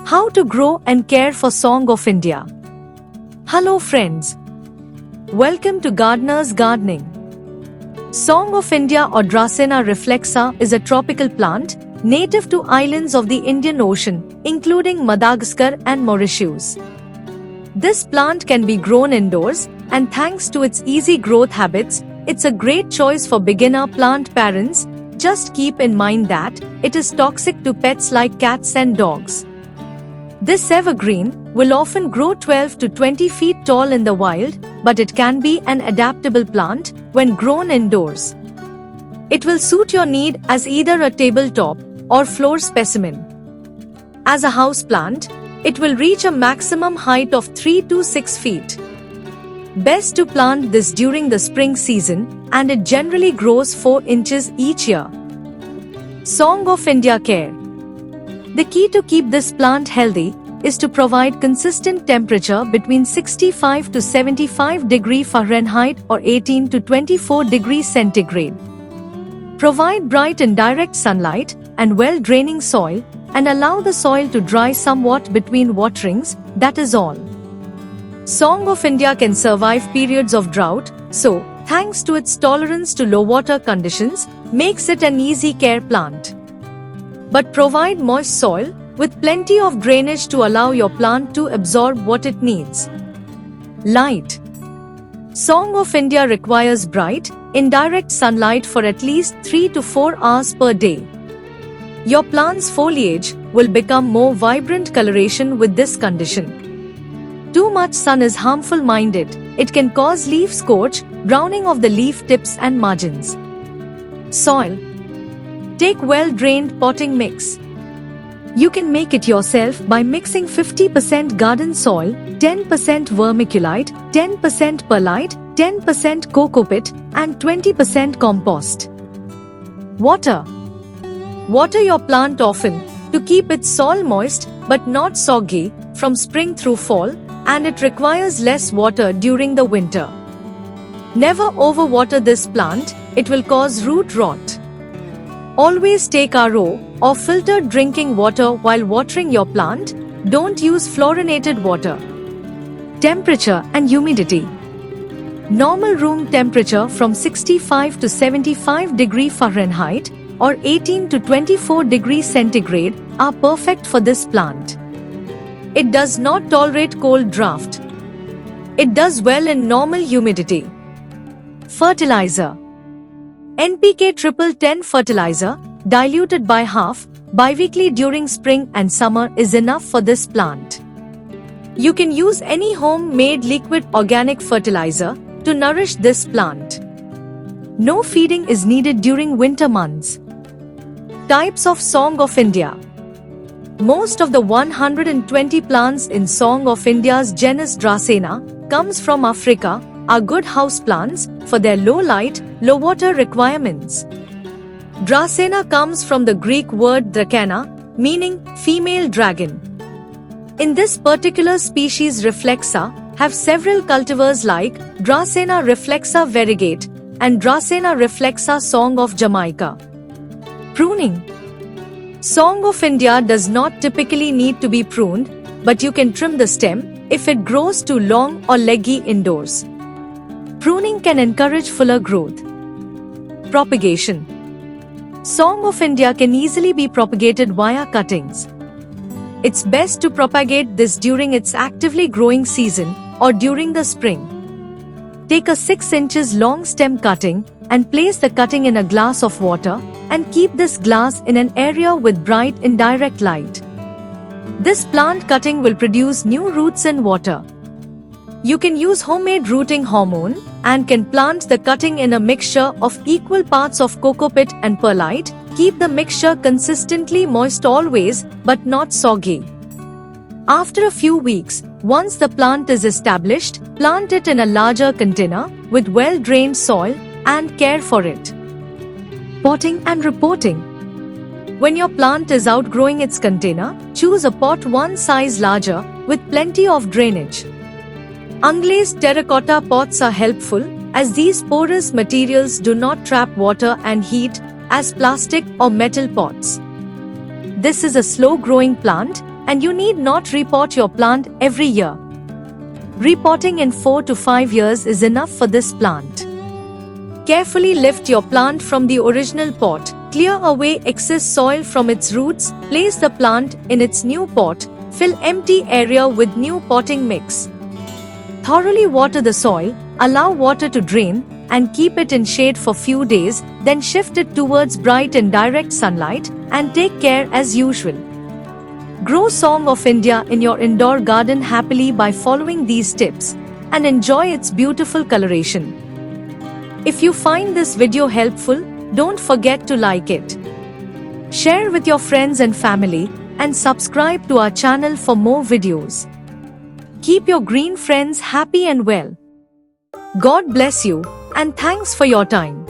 How to grow and care for Song of India. Hello friends. Welcome to Gardener's Gardening. Song of India or Dracena reflexa is a tropical plant native to islands of the Indian Ocean, including Madagascar and Mauritius. This plant can be grown indoors, and thanks to its easy growth habits, it's a great choice for beginner plant parents. Just keep in mind that it is toxic to pets like cats and dogs. This evergreen will often grow 12 to 20 feet tall in the wild, but it can be an adaptable plant when grown indoors. It will suit your need as either a tabletop or floor specimen. As a houseplant, it will reach a maximum height of 3 to 6 feet. Best to plant this during the spring season, and it generally grows 4 inches each year. Song of India care. The key to keep this plant healthy is to provide consistent temperature between 65 to 75 degrees Fahrenheit or 18 to 24 degrees centigrade. Provide bright and direct sunlight and well-draining soil, and allow the soil to dry somewhat between waterings, that is all. Song of India can survive periods of drought, so, thanks to its tolerance to low water conditions, makes it an easy care plant. But provide moist soil with plenty of drainage to allow your plant to absorb what it needs. Light. Song of India requires bright, indirect sunlight for at least 3 to 4 hours per day. Your plant's foliage will become more vibrant coloration with this condition. Too much sun is harmful-minded. It can cause leaf scorch, browning of the leaf tips and margins. Soil. Take well-drained potting mix. You can make it yourself by mixing 50% garden soil, 10% vermiculite, 10% perlite, 10% cocopit, and 20% compost. Water. Water your plant often to keep its soil moist but not soggy from spring through fall, and it requires less water during the winter. Never overwater this plant, it will cause root rot. Always take RO or filtered drinking water while watering your plant. Don't use fluorinated water. Temperature and humidity. Normal room temperature from 65 to 75 degrees Fahrenheit or 18 to 24 degrees centigrade are perfect for this plant. It does not tolerate cold draft. It does well in normal humidity. Fertilizer. NPK 10-10 fertilizer, diluted by half, biweekly during spring and summer is enough for this plant. You can use any home-made liquid organic fertilizer to nourish this plant. No feeding is needed during winter months. Types of Song of India. Most of the 120 plants in Song of India's genus Dracena comes from Africa, are good house plants for their low light, low water requirements. Dracena comes from the Greek word drakena, meaning female dragon. In this particular species reflexa, have several cultivars like Dracena reflexa variegate and Dracena reflexa Song of Jamaica. Pruning. Song of India does not typically need to be pruned, but you can trim the stem if it grows too long or leggy indoors. Pruning can encourage fuller growth. Propagation. Song of India can easily be propagated via cuttings. It's best to propagate this during its actively growing season or during the spring. Take a 6 inches long stem cutting and place the cutting in a glass of water and keep this glass in an area with bright indirect light. This plant cutting will produce new roots in water. You can use homemade rooting hormone and can plant the cutting in a mixture of equal parts of cocopit and perlite. Keep the mixture consistently moist always, but not soggy. After a few weeks, once the plant is established, plant it in a larger container with well-drained soil and care for it. Potting and reporting. When your plant is outgrowing its container, choose a pot one size larger with plenty of drainage. Unglazed terracotta pots are helpful as these porous materials do not trap water and heat as plastic or metal pots. This is a slow-growing plant and you need not repot your plant every year. Repotting in 4 to 5 years is enough for this plant. Carefully lift your plant from the original pot, clear away excess soil from its roots, place the plant in its new pot, fill empty area with new potting mix. Thoroughly water the soil, allow water to drain, and keep it in shade for few days, then shift it towards bright and direct sunlight, and take care as usual. Grow Song of India in your indoor garden happily by following these tips, and enjoy its beautiful coloration. If you find this video helpful, don't forget to like it. Share with your friends and family, and subscribe to our channel for more videos. Keep your green friends happy and well. God bless you, and thanks for your time.